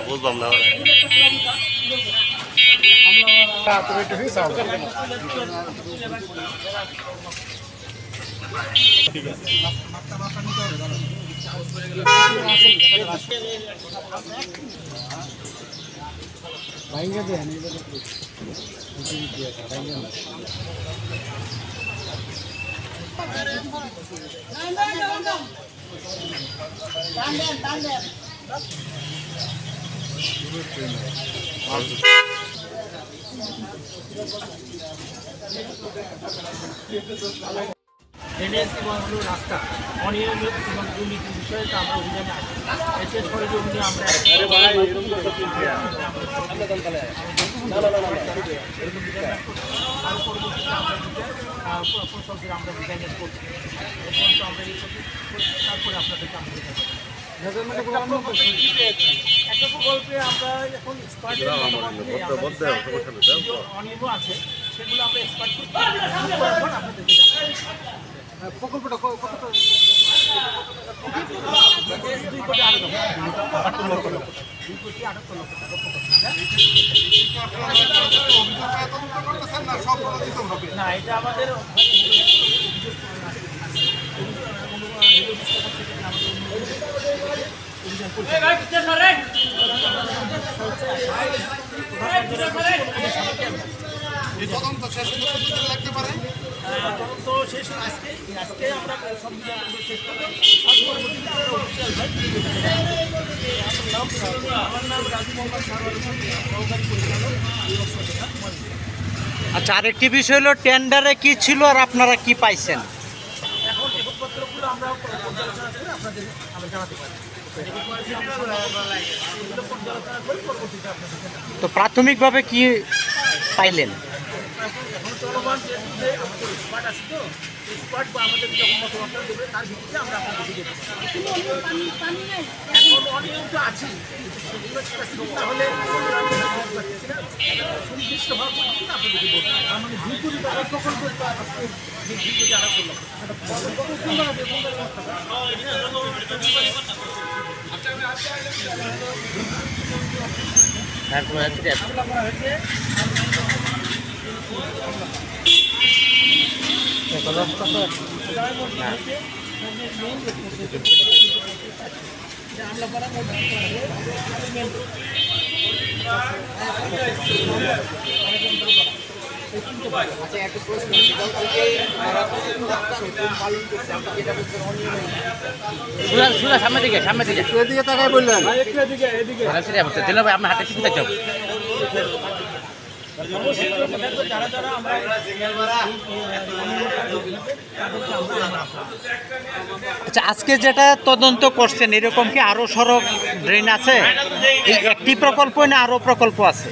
বুঝলাম না ঠিক আছে ভাইঙ্গা দেন এনএসি হলো রাস্তা অনিয়মিত এবং দুর্নীতির বিষয়ে তো আমরা অভিযানে আছি এর সরজমিনে আমরা প্রকল্পের আমরা ডিজাইন করছি আমরা এই তারপরে আপনাদেরকে আমরা একটা প্রকল্পে আমরা এখন অনিয়ম আছে সেগুলো আমরা এক্সপার্ট করছি আপনাদেরকে জানাই প্রকল্পটা কত 2 কোটি 78 লক্ষ 2 কোটি 78 লক্ষ না এটা আমাদের তদন্ত শেষ লাগতে পারে তদন্ত শেষ আজকে আমরা সংবিধান শেষ করবো আমার নাম রাজু মোহাম্মদ সারওয়ার সহকারী পরিচালক। আচ্ছা, আরেকটি বিষয় হলো টেন্ডারে কি ছিল আর আপনারা কি পাইছেন? এখন রেকর্ডপত্রগুলো আমরা পর্যালোচনা করে আপনাদের আমরা জানাতে পারি। তো প্রাথমিকভাবে কি পাইলেন? এখন চলমান যে আমাদের স্পাট আছে তো স্পাট বা আমাদের যখন মতামতটা দেবে তার ভিত্তিতে আমরা আপনাদের দিতে এখন অনিয়ম তো আছে সেগুলো স্পেসিফিক না হলে সুনির্দিষ্ট হওয়ার পর্যন্ত আপনাদেরকে বলতে তার মানে 2 কোটি টাকার প্রকল্প যে 2 কোটি আড়াই লক্ষ সামনে দিকে এদিকে তাকাই বললেন দিলে ভাই আপনার হাতে কিছু দেখতে হবে। আচ্ছা, আজকে যেটা তদন্ত করছেন এরকম কি আরো সড়ক ড্রেন আছে? এই একটি প্রকল্প না আরো প্রকল্প আছে?